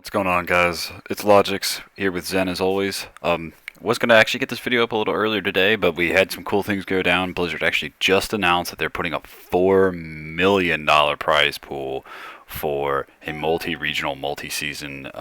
What's going on, guys? It's Logix here with Zen as always. Was gonna actually get this video up a little earlier today, but we had some cool things go down. Blizzard actually just announced that they're putting up $4 million prize pool for a multi-regional, multi-season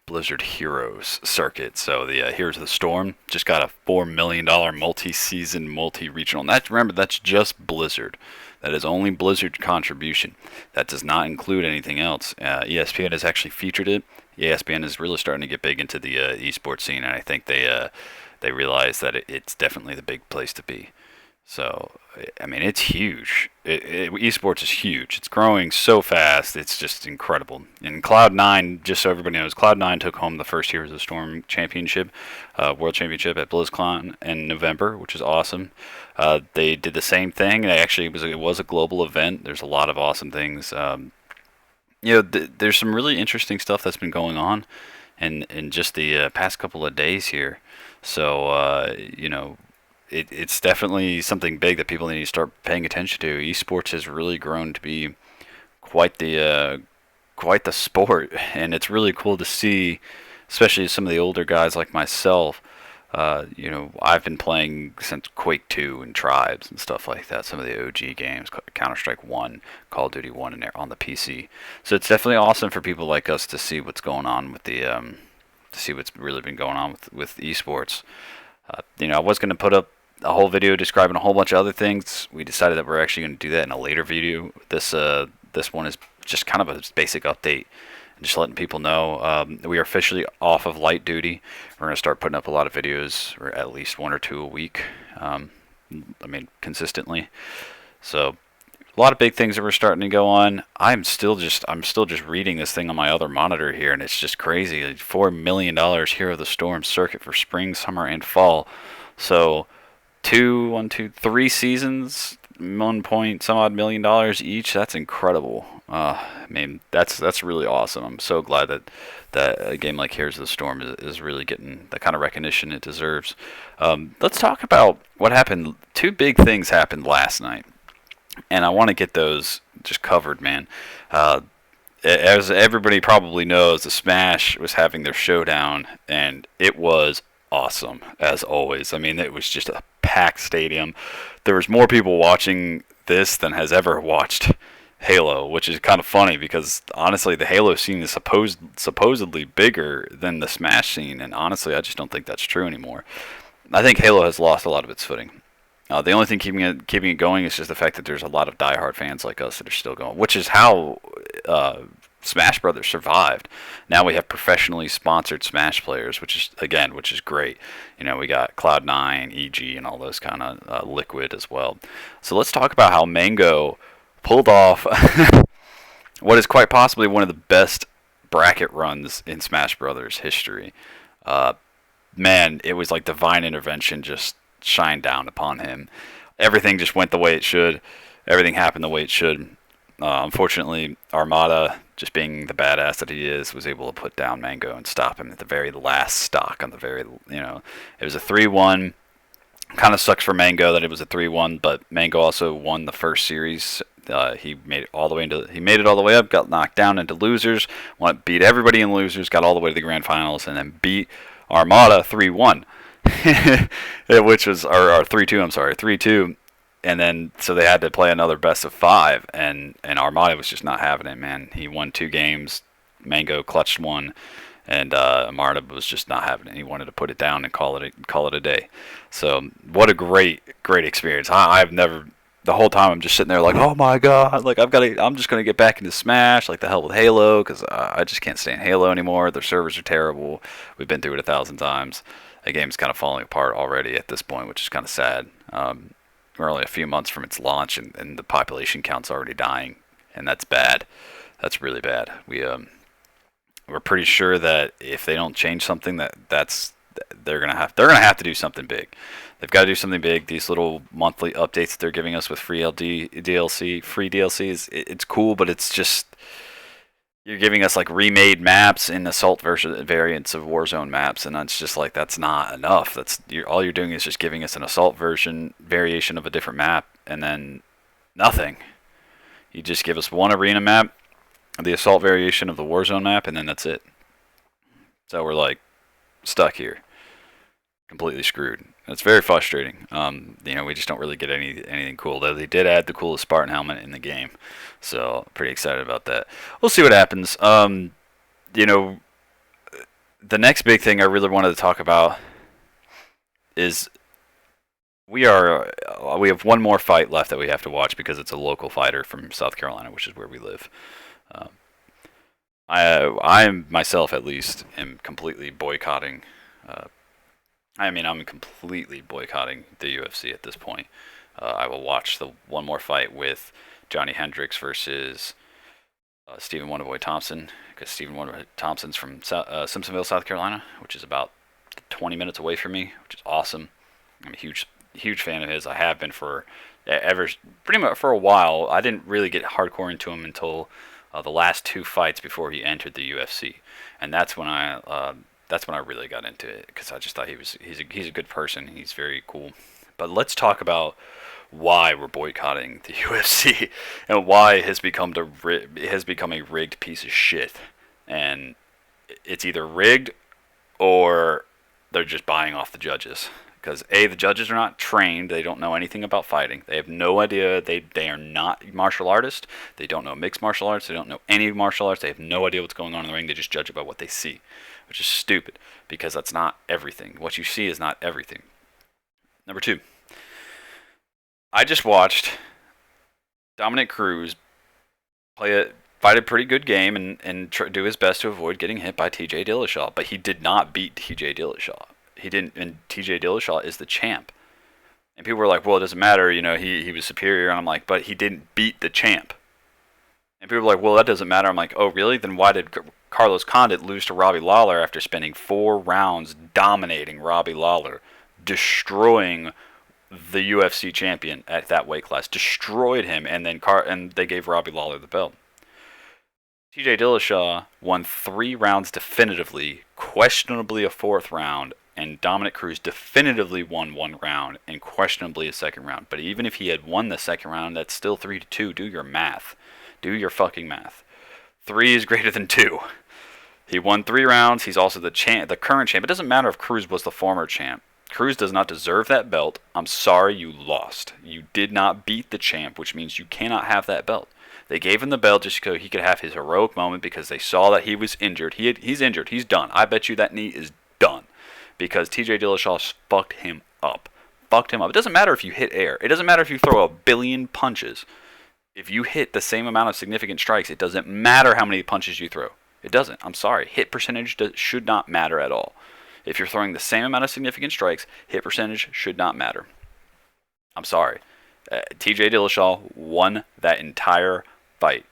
Blizzard Heroes circuit. So the Heroes of the Storm just got a $4 million multi-season, multi-regional. And remember, that's just Blizzard. That is only Blizzard contribution. That does not include anything else. ESPN has actually featured it. ESPN is really starting to get big into the eSports scene, and I think they realize that it's definitely the big place to be. So, I mean, it's huge. Esports is huge. It's growing so fast. It's just incredible. And Cloud9, just so everybody knows, Cloud9 took home the first Heroes of the Storm championship, World Championship at BlizzCon in November, which is awesome. They did the same thing. It was a global event. There's a lot of awesome things. There's some really interesting stuff that's been going on in just the past couple of days here. So, it's definitely something big that people need to start paying attention to. Esports has really grown to be quite the sport, and it's really cool to see, especially some of the older guys like myself. I've been playing since Quake 2 and Tribes and stuff like that. Some of the OG games, Counter-Strike 1, Call of Duty 1, and on the PC. So it's definitely awesome for people like us to see what's going on with to see what's really been going on with esports. I was going to put up a whole video describing a whole bunch of other things. We decided that we're actually going to do that in a later video. This one is just kind of a basic update, and just letting people know we are officially off of light duty. We're going to start putting up a lot of videos, or at least one or two a week. Consistently. So a lot of big things that we're starting to go on. I'm still just reading this thing on my other monitor here, and it's just crazy. $4 million Hero of the Storm circuit for spring, summer, and fall. So 3 seasons, 1 point some odd million dollars each. That's incredible. That's really awesome. I'm so glad that a game like Heroes of the Storm is really getting the kind of recognition it deserves. Let's talk about what happened. Two big things happened last night, and I want to get those just covered, man. As everybody probably knows, the Smash was having their showdown, and it was awesome, as always. I mean, it was just a packed stadium. There was more people watching this than has ever watched Halo, which is kind of funny because honestly, the Halo scene is supposedly bigger than the Smash scene, and honestly, I just don't think that's true anymore. I think Halo has lost a lot of its footing. The only thing keeping it going is just the fact that there's a lot of diehard fans like us that are still going, which is how Smash Brothers survived. Now we have professionally sponsored Smash players, which is great. We got Cloud9, EG, and all those kind of Liquid as well. So let's talk about how Mango pulled off what is quite possibly one of the best bracket runs in Smash Brothers history. Man, it was like divine intervention just shined down upon him. Everything just went the way it should. Everything happened the way it should. Unfortunately, Armada, just being the badass that he is, was able to put down Mango and stop him at the very last stock. It was a 3-1. Kind of sucks for Mango that it was a 3-1, but Mango also won the first series. He made it all the way up, got knocked down into losers, beat everybody in losers, got all the way to the grand finals, and then beat Armada 3-1, which was or 3-2. I'm sorry, 3-2. And then, so they had to play another best of 5, and Armada was just not having it, man. He won 2 games, Mango clutched 1, and Armada was just not having it. He wanted to put it down and call it a day. So, what a great experience. I've never, the whole time I'm just sitting there like, oh my god, like I'm just gonna get back into Smash, like the hell with Halo, because I just can't stand Halo anymore. Their servers are terrible. We've been through it 1,000 times. The game's kind of falling apart already at this point, which is kind of sad. We're only a few months from its launch, and the population count's already dying, and that's bad. That's really bad. We're pretty sure that if they don't change something, they're gonna have to do something big. They've got to do something big. These little monthly updates that they're giving us with free DLCs, it's cool, but it's just, you're giving us like remade maps in assault variants of Warzone maps, and it's just like, that's not enough. All you're doing is just giving us an assault variation of a different map, and then nothing. You just give us one arena map, the assault variation of the Warzone map, and then that's it. So we're like stuck here, completely screwed. It's very frustrating. We just don't really get anything cool. Though they did add the coolest Spartan helmet in the game, so pretty excited about that. We'll see what happens. The next big thing I really wanted to talk about is we have one more fight left that we have to watch because it's a local fighter from South Carolina, which is where we live. Um, I myself at least am completely boycotting. I'm completely boycotting the UFC at this point. I will watch the one more fight with Johnny Hendricks versus Stephen Wonderboy Thompson, because Stephen Wonderboy Thompson's from Simpsonville, South Carolina, which is about 20 minutes away from me, which is awesome. I'm a huge fan of his. I have been pretty much for a while. I didn't really get hardcore into him until the last two fights before he entered the UFC, and that's when I really got into it, because I just thought he's a good person. He's very cool. But let's talk about why we're boycotting the UFC and why it has become a rigged piece of shit. And it's either rigged or they're just buying off the judges. Because the judges are not trained. They don't know anything about fighting. They have no idea. They are not martial artists. They don't know mixed martial arts. They don't know any martial arts. They have no idea what's going on in the ring. They just judge it by what they see, which is stupid, because that's not everything. What you see is not everything. Number two, I just watched Dominic Cruz fight a pretty good game and do his best to avoid getting hit by TJ Dillashaw, but he did not beat TJ Dillashaw. He didn't, and TJ Dillashaw is the champ. And people were like, well, it doesn't matter, he was superior. And I'm like, but he didn't beat the champ. And people were like, well, that doesn't matter. I'm like, oh, really? Then why did Carlos Condit lose to Robbie Lawler after spending 4 rounds dominating Robbie Lawler, destroying the UFC champion at that weight class, destroyed him, and then they gave Robbie Lawler the belt? TJ Dillashaw won 3 rounds definitively, questionably a 4th round, and Dominic Cruz definitively won 1 round and questionably a 2nd round. But even if he had won the 2nd round, that's still 3-2. Do your math. Do your fucking math. 3 is greater than 2. He won 3 rounds. He's also the current champ. It doesn't matter if Cruz was the former champ. Cruz does not deserve that belt. I'm sorry, you lost. You did not beat the champ, which means you cannot have that belt. They gave him the belt just so he could have his heroic moment, because they saw that he was injured. He's injured. He's done. I bet you that knee is done, because TJ Dillashaw fucked him up. It doesn't matter if you hit air. It doesn't matter if you throw a billion punches. If you hit the same amount of significant strikes, it doesn't matter how many punches you throw. It doesn't. I'm sorry. Hit percentage should not matter at all. If you're throwing the same amount of significant strikes, hit percentage should not matter. I'm sorry. TJ Dillashaw won that entire fight,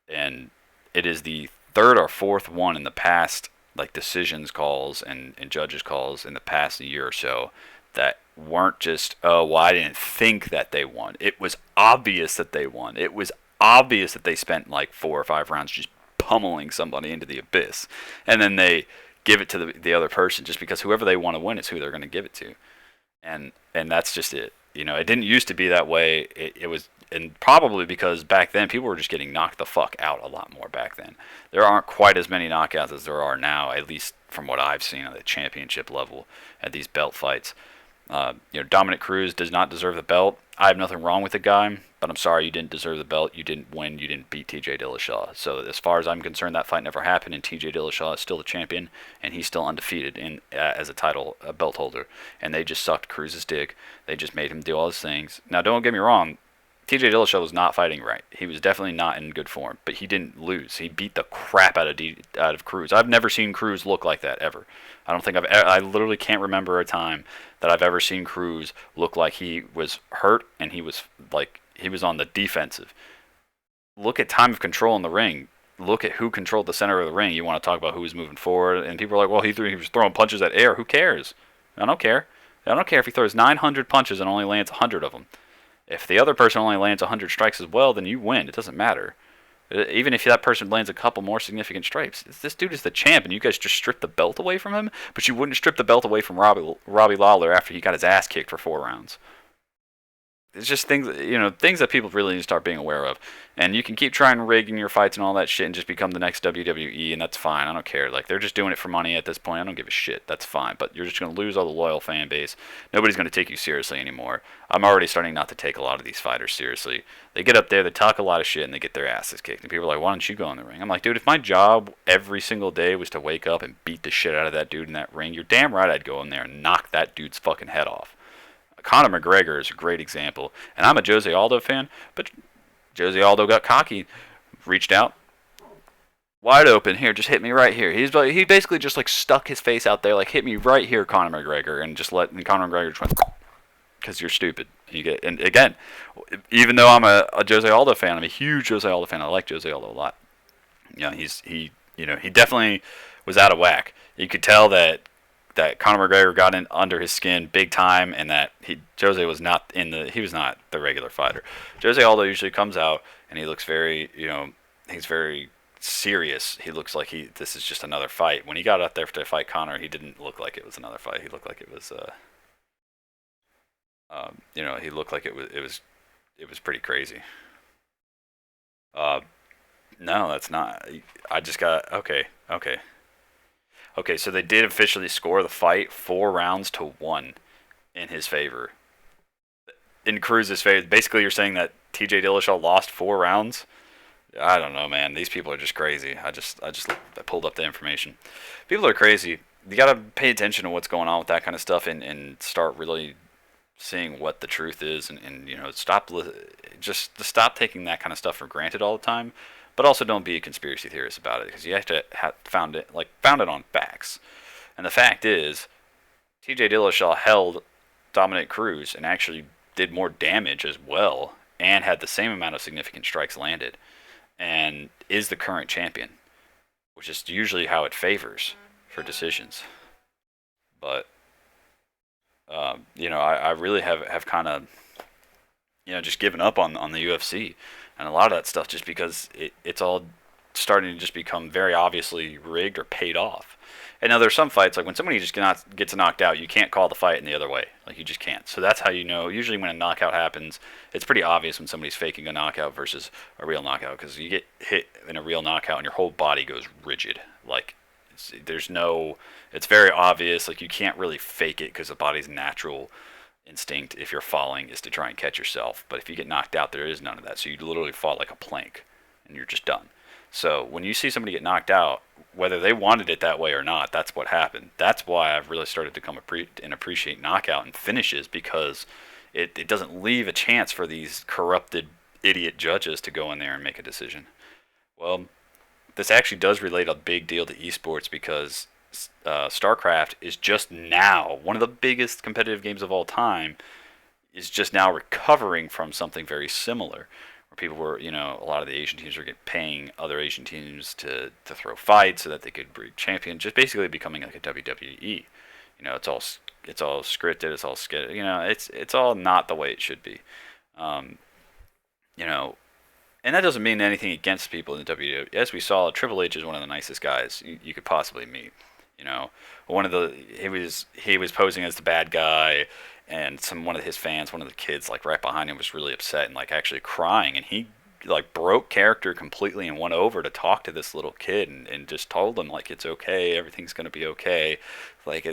and it is the 3rd or 4th one in the past, like decisions calls and judges calls in the past year or so, that weren't just, oh, well, I didn't think that they won. It was obvious that they won. It was obvious that they spent like 4 or 5 rounds just pummeling somebody into the abyss, and then they give it to the other person, just because whoever they want to win is who they're going to give it to, and that's just it. It didn't used to be that way. It was, and probably because back then people were just getting knocked the fuck out a lot more back then. There aren't quite as many knockouts as there are now, at least from what I've seen at the championship level at these belt fights. Dominic Cruz does not deserve the belt. I have nothing wrong with the guy, but I'm sorry, you didn't deserve the belt. You didn't win. You didn't beat TJ Dillashaw. So as far as I'm concerned, that fight never happened, and TJ Dillashaw is still the champion, and he's still undefeated as a belt holder. And they just sucked Cruz's dick. They just made him do all his things. Now, don't get me wrong. TJ Dillashaw was not fighting right. He was definitely not in good form, but he didn't lose. He beat the crap out of Cruz. I've never seen Cruz look like that ever. I literally can't remember a time that I've ever seen Cruz look like he was hurt and he was on the defensive. Look at time of control in the ring. Look at who controlled the center of the ring. You want to talk about who was moving forward, and people are like, well, he was throwing punches at air. Who cares? I don't care. I don't care if he throws 900 punches and only lands 100 of them. If the other person only lands 100 strikes as well, then you win. It doesn't matter. Even if that person lands a couple more significant strikes. This dude is the champ, and you guys just stripped the belt away from him, but you wouldn't strip the belt away from Robbie Lawler after he got his ass kicked for 4 rounds. it's just things, things that people really need to start being aware of. And you can keep trying rigging your fights and all that shit and just become the next WWE, and that's fine. I don't care. Like, they're just doing it for money at this point. I don't give a shit. That's fine. But you're just going to lose all the loyal fan base. Nobody's going to take you seriously anymore. I'm already starting not to take a lot of these fighters seriously. They get up there, they talk a lot of shit, and they get their asses kicked. And people are like, why don't you go in the ring? I'm like, dude, if my job every single day was to wake up and beat the shit out of that dude in that ring, you're damn right I'd go in there and knock that dude's fucking head off. Conor McGregor is a great example. And I'm a Jose Aldo fan, but Jose Aldo got cocky, reached out, wide open. Here, just hit me right here. He basically just like stuck his face out there, like hit me right here, Conor McGregor, and just let Conor McGregor just went because you're stupid. And again, even though I'm a Jose Aldo fan, I'm a huge Jose Aldo fan. I like Jose Aldo a lot. He definitely was out of whack. You could tell that Conor McGregor got in under his skin big time, and that Jose was not he was not the regular fighter. Jose Aldo usually comes out and he looks very, he's very serious. He looks like this is just another fight. When he got out there to fight Conor, he didn't look like it was another fight. He looked like it was he looked like it was pretty crazy. No, that's not. I just got okay. So they did officially score the fight 4 rounds to 1 in his favor. In Cruz's favor, basically you're saying that T.J. Dillashaw lost 4 rounds. I don't know, man. These people are just crazy. I pulled up the information. People are crazy. You gotta pay attention to what's going on with that kind of stuff and start really seeing what the truth is, and stop taking that kind of stuff for granted all the time. But also don't be a conspiracy theorist about it, because you have to found it on facts. And the fact is, T.J. Dillashaw held Dominic Cruz and actually did more damage as well, and had the same amount of significant strikes landed, and is the current champion, which is usually how it favors for decisions. But I really have kind of just given up on the UFC and a lot of that stuff, just because it's all starting to just become very obviously rigged or paid off. And now there's some fights, like when somebody just gets knocked out, you can't call the fight in the other way. Like, you just can't. So that's how you know. Usually when a knockout happens, it's pretty obvious when somebody's faking a knockout versus a real knockout, because you get hit in a real knockout and your whole body goes rigid. Like, it's very obvious. Like, you can't really fake it, because the body's natural instinct, if you're falling, is to try and catch yourself. But if you get knocked out, there is none of that. So you literally fall like a plank and you're just done. So when you see somebody get knocked out, whether they wanted it that way or not, that's what happened. That's why I've really started to appreciate knockout and finishes, because it doesn't leave a chance for these corrupted idiot judges to go in there and make a decision. Well, this actually does relate a big deal to eSports, because StarCraft is just now one of the biggest competitive games of all time, is just now recovering from something very similar, where people were, a lot of the Asian teams were paying other Asian teams to throw fights so that they could breed champion, just basically becoming like a WWE. It's all scripted, it's all sketched, it's all not the way it should be. And that doesn't mean anything against people in the WWE. As we saw, Triple H is one of the nicest guys you could possibly meet. He was posing as the bad guy, and one of his fans, one of the kids, like right behind him, was really upset and like actually crying, and he like broke character completely and went over to talk to this little kid and just told him, like, it's okay, everything's gonna be okay, like,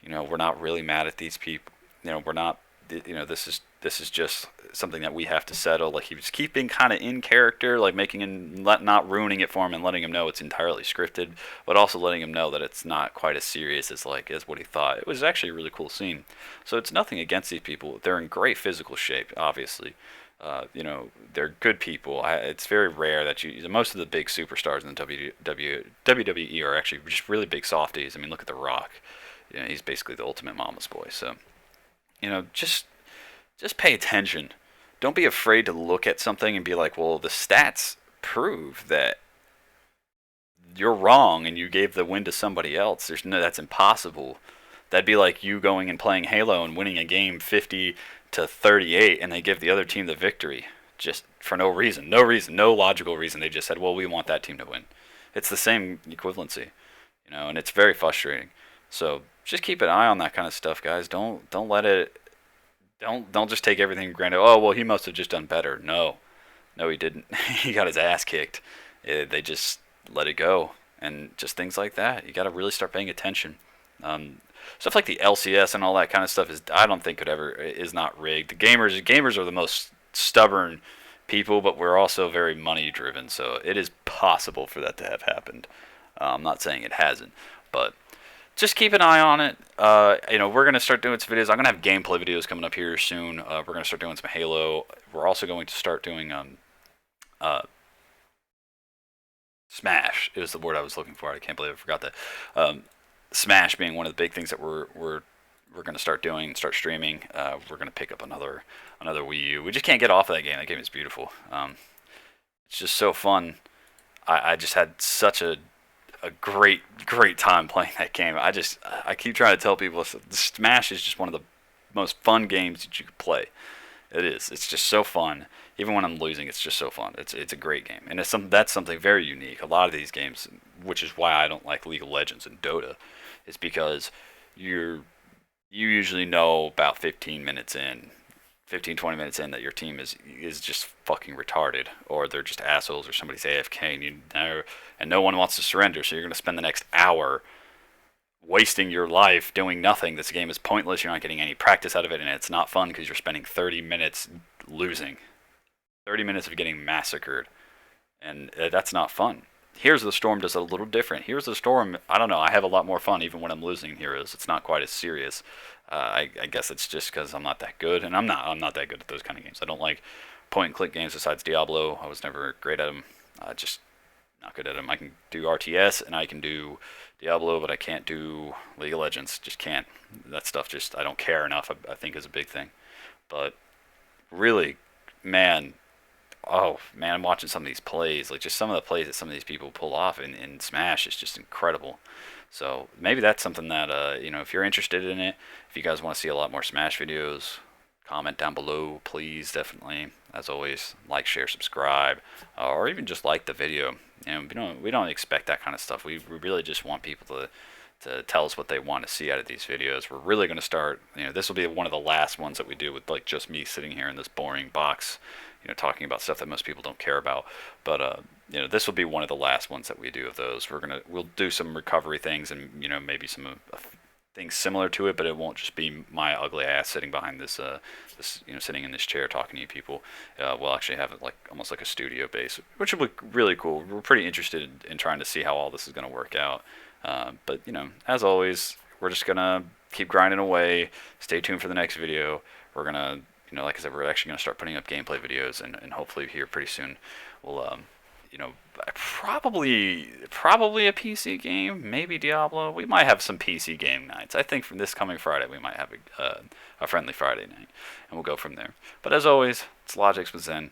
we're not really mad at these people, we're not, this is just something that we have to settle. Like, he was keeping kind of in character, like making him, not ruining it for him and letting him know it's entirely scripted, but also letting him know that it's not quite as serious as what he thought. It was actually a really cool scene. So it's nothing against these people. They're in great physical shape, obviously. They're good people. It's very rare that most of the big superstars in the WWE are actually just really big softies. I mean, look at The Rock. He's basically the ultimate mama's boy. So, just pay attention. Don't be afraid to look at something and be like, well, the stats prove that you're wrong and you gave the win to somebody else. That's impossible. That'd be like you going and playing Halo and winning a game 50-38, and they give the other team the victory just for no reason. No logical reason. They just said, well, we want that team to win. It's the same equivalency, and it's very frustrating. So just keep an eye on that kind of stuff, guys. Don't let it Don't just take everything for granted. Oh well, he must have just done better. No, no, he didn't. He got his ass kicked. They just let it go, and just things like that. You got to really start paying attention. Um, Stuff like the LCS and all that kind of stuff is, I don't think, is not rigged. The gamers are the most stubborn people, but we're also very money driven. So it is possible for that to have happened. I'm not saying it hasn't, but just keep an eye on it. We're gonna start doing some videos. I'm gonna have gameplay videos coming up here soon. We're gonna start doing some Halo. We're also going to start doing uh, Smash. Is the word I was looking for. I can't believe I forgot that. Smash being one of the big things that we're gonna start doing, start streaming. We're gonna pick up another Wii U. We just can't get off of that game. That game is beautiful. It's just so fun. I just had such a great time playing that game. I keep trying to tell people Smash is just one of the most fun games that you could play. It is. It's just so fun. Even when I'm losing, it's just so fun. It's a great game, and that's something very unique. A lot of these games, which is why I don't like League of Legends and Dota, is because you usually know about 15, 20 minutes in that your team is just fucking retarded, or they're just assholes, or somebody's AFK, and no one wants to surrender. So you're gonna spend the next hour wasting your life doing nothing. This game is pointless. You're not getting any practice out of it, and it's not fun because you're spending 30 minutes losing, 30 minutes of getting massacred, and that's not fun. Here's the Storm does it a little different. Here's the Storm, I don't know, I have a lot more fun even when I'm losing Heroes. It's not quite as serious. I guess it's just because I'm not that good, and I'm not that good at those kind of games. I don't like point and click games besides Diablo. I was never great at them. Just not good at them. I can do RTS and I can do Diablo, but I can't do League of Legends. Just can't. That stuff just I don't care enough. I think is a big thing. But really, man, oh man, I'm watching some of these plays. Like just some of the plays that some of these people pull off in Smash is just incredible. So maybe that's something that if you're interested in it, if you guys want to see a lot more Smash videos, comment down below, please. Definitely, as always, like, share, subscribe, or even just like the video. We don't expect that kind of stuff. We really just want people to tell us what they want to see out of these videos. We're really going to start. This will be one of the last ones that we do with like just me sitting here in this boring box, talking about stuff that most people don't care about. But this will be one of the last ones that we do of those. We'll do some recovery things and maybe some things similar to it, but it won't just be my ugly ass sitting behind this sitting in this chair talking to you people. We'll actually have it like almost like a studio base, which will be really cool. We're pretty interested in trying to see how all this is going to work out. But as always, we're just gonna keep grinding away. Stay tuned for the next video. We're gonna, like I said, we're actually gonna start putting up gameplay videos, and hopefully here pretty soon we'll, probably a PC game, maybe Diablo. We might have some PC game nights. I think from this coming Friday we might have a friendly Friday night, and we'll go from there. But as always, it's Log1kz with XEN.